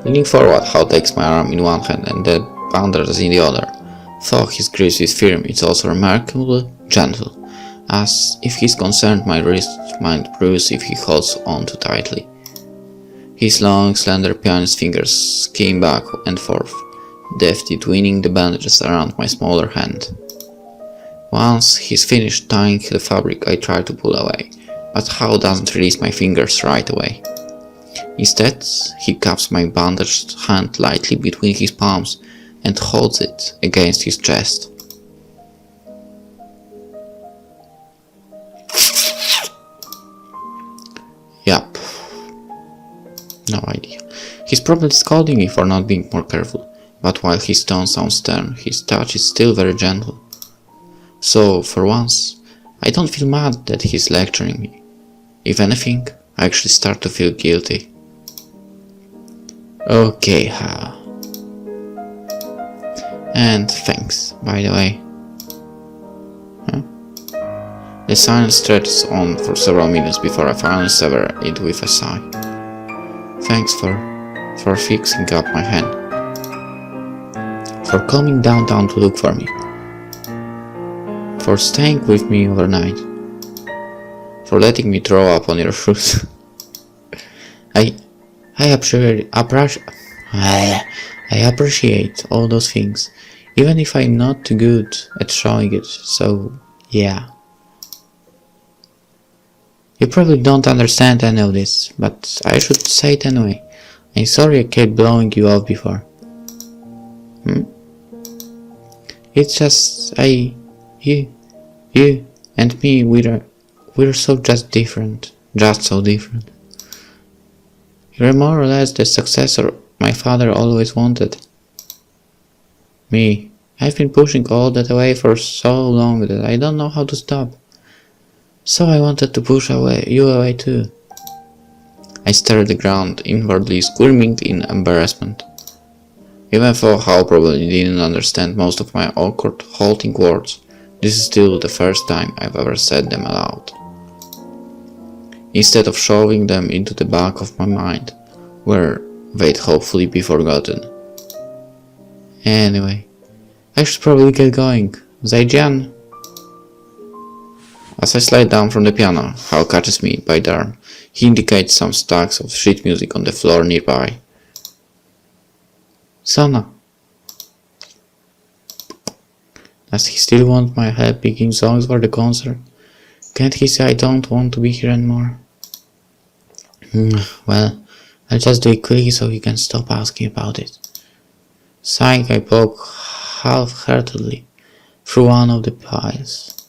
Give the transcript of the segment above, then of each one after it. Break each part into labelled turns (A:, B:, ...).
A: Leaning forward, Hao takes my arm in one hand and the bandage in the other. Though his grip is firm, it's also remarkably gentle, as if he's concerned my wrist might bruise if he holds on too tightly. His long, slender pianist fingers skim back and forth, deftly twining the bandages around my smaller hand. Once he's finished tying the fabric, I try to pull away, but Hao doesn't release my fingers right away. Instead, he cups my bandaged hand lightly between his palms and holds it against his chest. Yup. No idea. He's probably scolding me for not being more careful, but while his tone sounds stern, his touch is still very gentle. So, for once, I don't feel mad that he's lecturing me. If anything, I actually start to feel guilty. Okay, Hao. And thanks, by the way. Huh? The silence stretches on for several minutes before I finally sever it with a sigh. Thanks for fixing up my hand. For coming downtown to look for me. For staying with me overnight. For letting me throw up on your shoes. I appreciate all those things, even if I'm not too good at showing it, so yeah. You probably don't understand any of this, but I should say it anyway. I'm sorry I kept blowing you off before. It's just you and me, we're so different. You're more or less the successor my father always wanted. Me, I've been pushing all that away for so long that I don't know how to stop. So I wanted to push you away too. I stared at the ground, inwardly squirming in embarrassment. Even though Hao probably didn't understand most of my awkward, halting words, this is still the first time I've ever said them aloud. Instead of shoving them into the back of my mind, where they'd hopefully be forgotten. Anyway, I should probably get going. Zaijian! As I slide down from the piano, Hao catches me by the arm. He indicates some stacks of sheet music on the floor nearby. Sona! Does he still want my help picking songs for the concert? Can't he say I don't want to be here anymore? Well, I'll just do it quickly so he can stop asking about it. Sighing, I poke half-heartedly through one of the piles.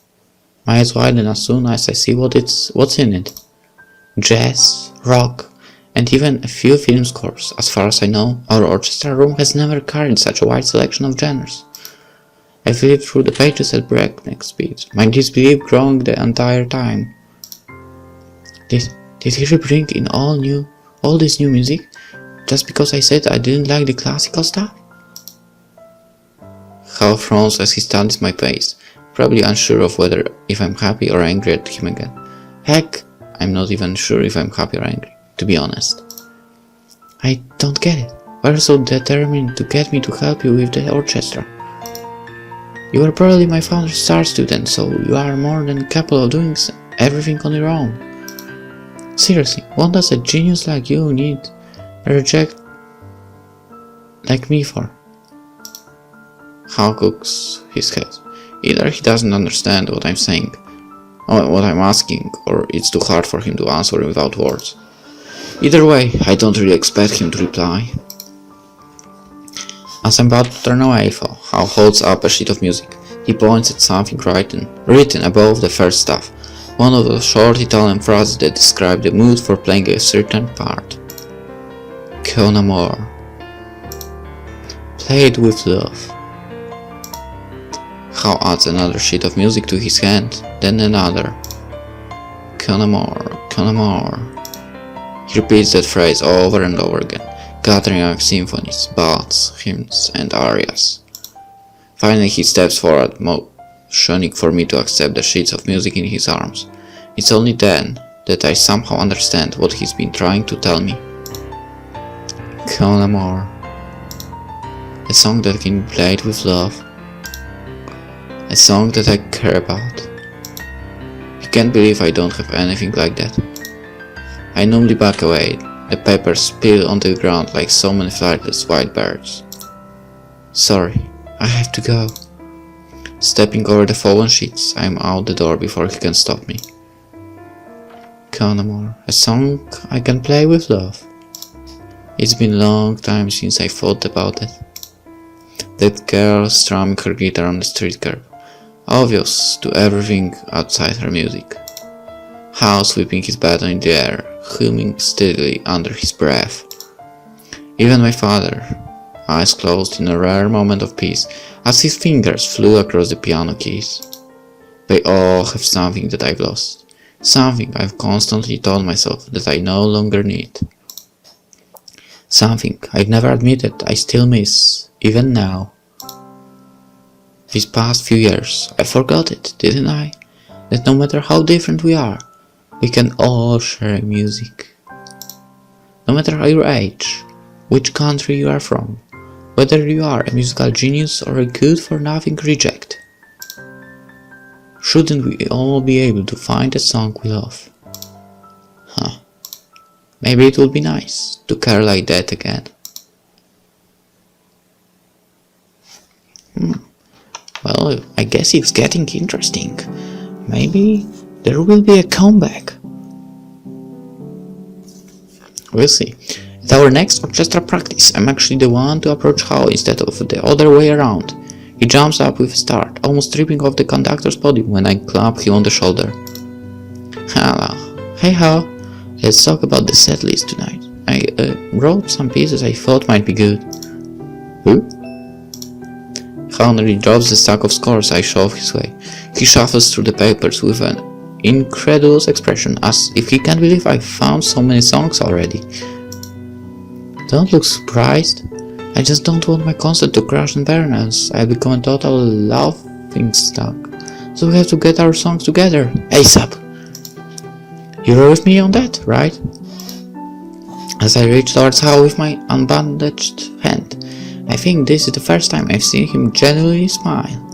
A: My eyes widen as soon as I see what's in it. Jazz, rock, and even a few film scores. As far as I know, our orchestra room has never carried such a wide selection of genres. I flipped through the pages at breakneck speed, my disbelief growing the entire time. Did he really bring in all this new music, just because I said I didn't like the classical stuff? Hao frowns as he studies my face, probably unsure of if I'm happy or angry at him again. Heck, I'm not even sure if I'm happy or angry, to be honest. I don't get it. Why are you so determined to get me to help you with the orchestra? You are probably my father's star student, so you are more than capable of doing everything on your own. Seriously, what does a genius like you need a reject like me for? Hao cooks his head. Either he doesn't understand what I'm saying, or what I'm asking, or it's too hard for him to answer without words. Either way, I don't really expect him to reply. As I'm about to turn away, Hao holds up a sheet of music. He points at something written above the first stuff, one of those short Italian phrases that describe the mood for playing a certain part. Con amor. Play it with love. Hao adds another sheet of music to his hand, then another. Con amor, con amor. He repeats that phrase over and over again, gathering up symphonies, ballads, hymns, and arias. Finally he steps forward, motioning for me to accept the sheets of music in his arms. It's only then that I somehow understand what he's been trying to tell me. Con Amor. A song that can be played with love. A song that I care about. You can't believe I don't have anything like that. I numbly back away. The papers spill onto the ground like so many flightless white birds. Sorry, I have to go. Stepping over the fallen sheets, I am out the door before he can stop me. Con Amor, a song I can play with love. It's been a long time since I thought about it. That girl strumming her guitar on the street curb, obvious to everything outside her music. Hao sweeping his baton in the air, humming steadily under his breath. Even my father, eyes closed in a rare moment of peace, as his fingers flew across the piano keys. They all have something that I've lost, something I've constantly told myself that I no longer need. Something I've never admitted I still miss, even now. These past few years, I forgot it, didn't I? That no matter how different we are, we can all share music. No matter your age, which country you are from, whether you are a musical genius or a good-for-nothing reject. Shouldn't we all be able to find a song we love? Maybe it would be nice to care like that again. Well, I guess it's getting interesting. Maybe there will be a comeback. We'll see. At our next orchestra practice, I'm actually the one to approach Hao instead of the other way around. He jumps up with a start, almost tripping off the conductor's podium when I clap him on the shoulder. Hello. Hey Hao, let's talk about the set list tonight. I wrote some pieces I thought might be good. Who? Hao nearly drops the stack of scores I shove his way. He shuffles through the papers with an incredulous expression, as if he can't believe I've found so many songs already. Don't look surprised. I just don't want my concert to crash and burn as I become a total laughingstock. So we have to get our songs together, ASAP. You're with me on that, right? As I reach towards Hao with my unbandaged hand, I think this is the first time I've seen him genuinely smile.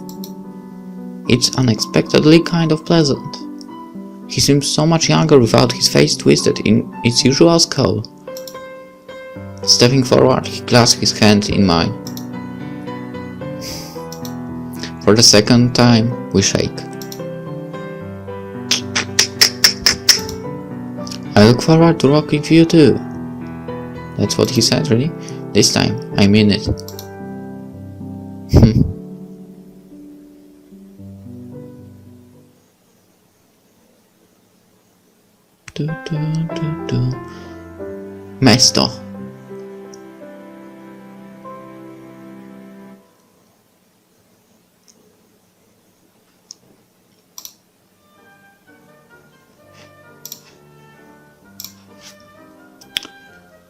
A: It's unexpectedly kind of pleasant. He seems so much younger without his face twisted in its usual skull. Stepping forward, he clasps his hand in mine. For the second time, we shake. I look forward to rocking with you too. That's what he said, really? This time, I mean it. Mesto.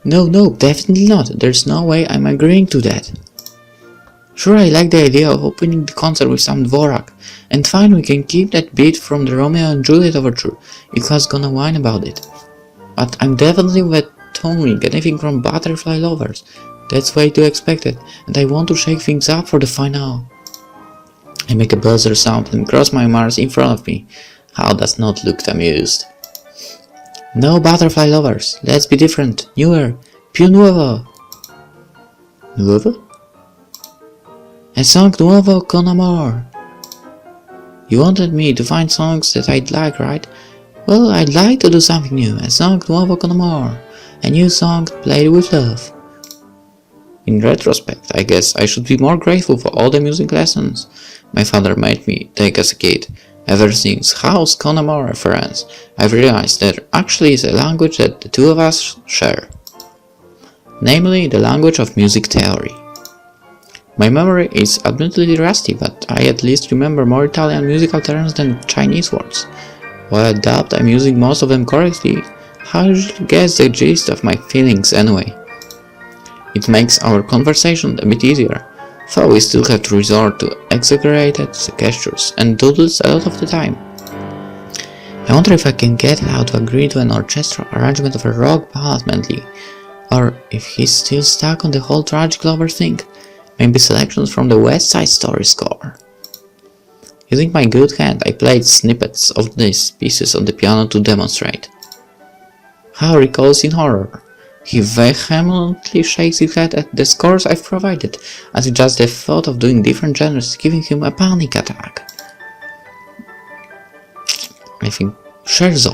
A: No, definitely not. There's no way I'm agreeing to that. Sure, I like the idea of opening the concert with some Dvorak, and fine, we can keep that beat from the Romeo and Juliet overture if Ha's gonna whine about it. But I'm definitely not tolerating anything from Butterfly Lovers. That's way too expected, and I want to shake things up for the final. I make a buzzer sound and cross my arms in front of me. Hao does not look amused. No Butterfly Lovers, let's be different, newer, più nuovo. Nuovo? A song nuovo con amor. You wanted me to find songs that I'd like, right? Well, I'd like to do something new, a song nuovo con amor, a new song played with love. In retrospect, I guess I should be more grateful for all the music lessons my father made me take as a kid. Ever since Hao's con amor reference, I've realized there actually is a language that the two of us share. Namely, the language of music theory. My memory is admittedly rusty, but I at least remember more Italian musical terms than Chinese words. While I doubt I'm using most of them correctly, I usually guess the gist of my feelings anyway. It makes our conversation a bit easier, though we still have to resort to exaggerated gestures and doodles a lot of the time. I wonder if I can get Hao to agree to an orchestra arrangement of a rock ballad medley Or if he's still stuck on the whole tragic lover thing, maybe selections from the West Side Story score. Using my good hand, I played snippets of these pieces on the piano to demonstrate. Hao recalls in horror. He vehemently shakes his head at the scores I've provided, as if just the thought of doing different genres is giving him a panic attack. I think Scherzo.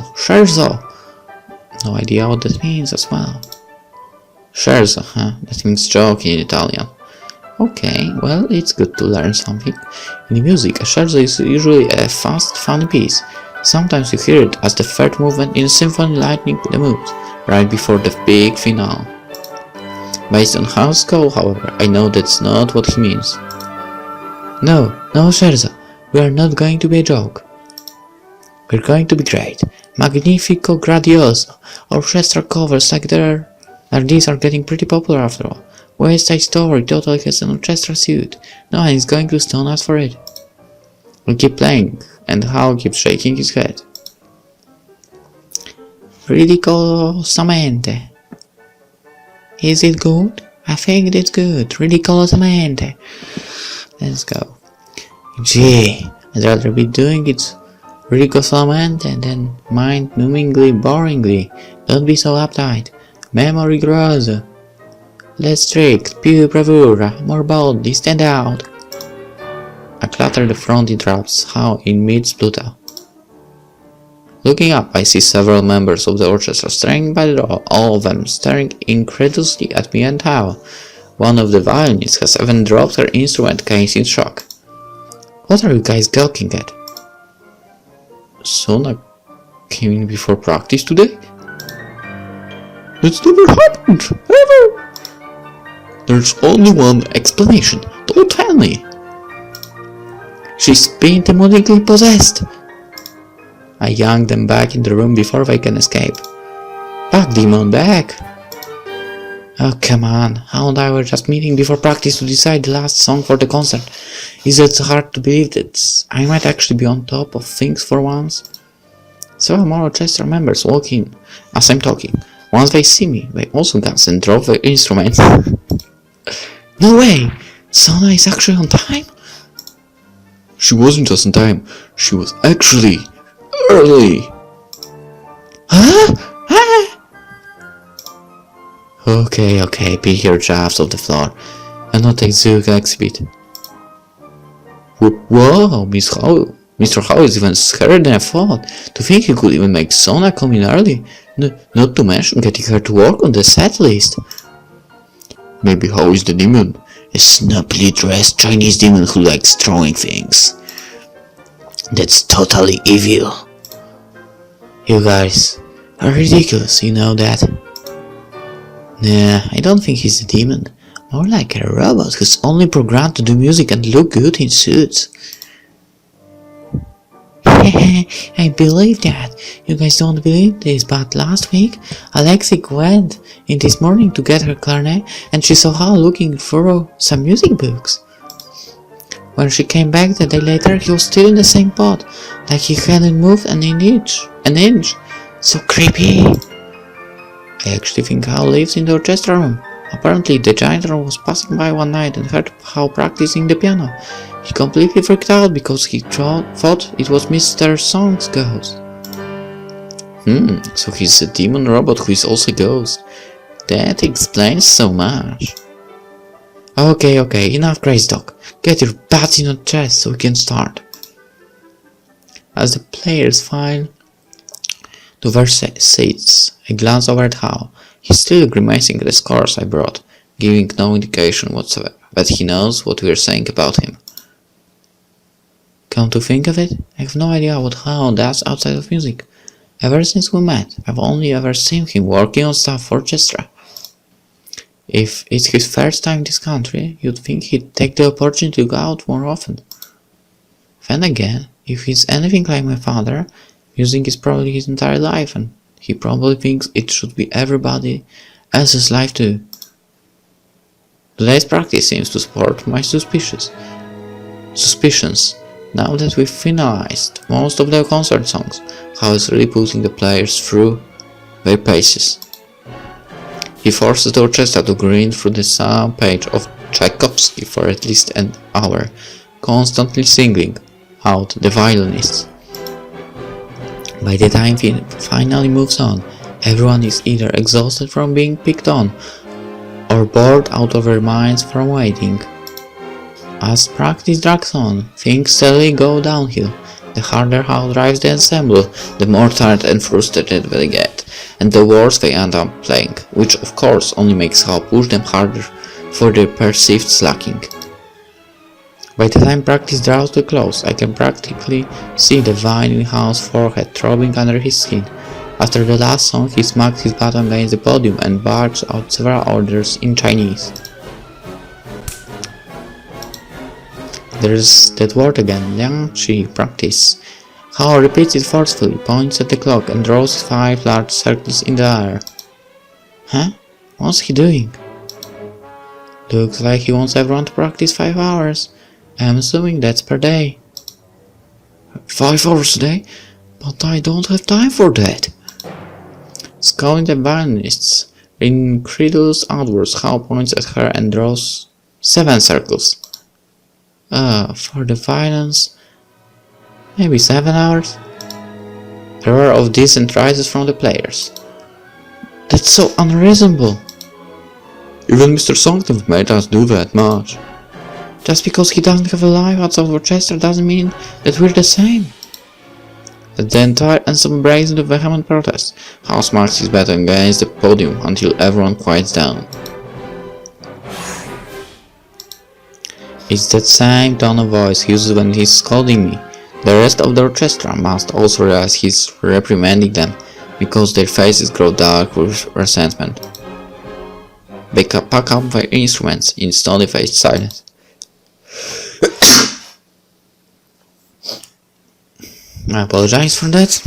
A: No idea what that means as well. Scherzo, huh? That means joke in Italian. Okay, well, it's good to learn something. In music, a scherzo is usually a fast, funny piece. Sometimes you hear it as the third movement in a symphony lightening the mood, right before the big finale. Based on Hao's call, however, I know that's not what he means. No scherzo, we are not going to be a joke. We're going to be great. Magnifico, gradioso. Orchestra covers like these are getting pretty popular after all. West Side Story totally has an orchestra suite. No one is going to stone us for it. We keep playing, and Hao keeps shaking his head. Ridicolosamente. Is it good? I think it's good. Ridicolosamente. Let's go. Gee, I'd rather be doing it ridicolosamente than mind-numbingly boringly. Don't be so uptight. Memo rigoroso. Less strict, più bravura, more boldly, stand out. A clatter at the front interrupts Hao in mid-spluta. Looking up, I see several members of the orchestra staring by the door, all of them staring incredulously at me and Hao. One of the violinists has even dropped her instrument case in shock. What are you guys gawking at? Sona came in before practice today? That's never happened, ever! There's only one explanation. Don't tell me. She's been demonically possessed. I yanked them back in the room before they can escape. Back, demon, back! Oh, come on. Hao and I were just meeting before practice to decide the last song for the concert. Is it hard to believe that I might actually be on top of things for once? Several more orchestra members walk in as I'm talking. Once they see me, they also dance and drop their instruments. No way! Sona is actually on time? She wasn't just on time, she was actually early! Huh? Okay, pick your drafts off the floor and not take Zuka exhibit. Whoa, Mr. Hao is even scarier than I thought. To think he could even make Sona come in early, not to mention getting her to work on the set list. Maybe Hao is the demon, a snubbily dressed Chinese demon who likes throwing things. That's totally evil. You guys are ridiculous, you know that? Nah, I don't think he's a demon. More like a robot who's only programmed to do music and look good in suits. I believe that. You guys don't believe this, but last week, Alexi went in this morning to get her clarinet and she saw Hao looking for some music books. When she came back the day later, he was still in the same spot, like he hadn't moved an inch. So creepy. I actually think Hao lives in the orchestra room. Apparently, the janitor was passing by one night and heard Hao practicing the piano. He completely freaked out because he thought it was Mr. Song's ghost. So he's a demon robot who is also a ghost. That explains so much. Okay, enough crazy talk. Get your butts in your chest so we can start. As the players file to their seats, I glance over at Hao. He's still grimacing at the scores I brought, giving no indication whatsoever that he knows what we are saying about him. Come to think of it, I have no idea what Hao does outside of music. Ever since we met, I've only ever seen him working on stuff for Orchestra. If it's his first time in this country, you'd think he'd take the opportunity to go out more often. Then again, if he's anything like my father, music is probably his entire life and he probably thinks it should be everybody else's life too. Today's practice seems to support my suspicions. Now that we've finalized most of the concert songs, Hao is really putting the players through their paces. He forces the orchestra to grind through the same page of Tchaikovsky for at least an hour, constantly singling out the violinists. By the time he finally moves on, everyone is either exhausted from being picked on or bored out of their minds from waiting. As practice drags on, things steadily go downhill. The harder Hao drives the ensemble, the more tired and frustrated they get, and the worse they end up playing, which of course only makes Hao push them harder for their perceived slacking. By the time practice draws to a close, I can practically see the vein in Hao's forehead throbbing under his skin. After the last song, he smacked his bottom against the podium and barked out several orders in Chinese. There's that word again, Liangqi, practice. Hao repeats it forcefully, points at the clock, and draws 5 large circles in the air. Huh? What's he doing? Looks like he wants everyone to practice 5 hours. I'm assuming that's per day. 5 hours a day? But I don't have time for that. Scolding the violinists, incredulous outwards, Hao points at her and draws 7 circles. For the violence, maybe 7 hours? There were of decent rises from the players. That's so unreasonable. Even Mr. Song made us do that much. Just because he doesn't have a life outside of Orchestra doesn't mean that we're the same. The entire ensemble breaks into vehement protest. Hao smacks his bat against the podium until everyone quiets down. It's that same tone of voice he uses when he's scolding me. The rest of the orchestra must also realize he's reprimanding them, because their faces grow dark with resentment. They pack up their instruments in stony-faced silence. I apologize for that.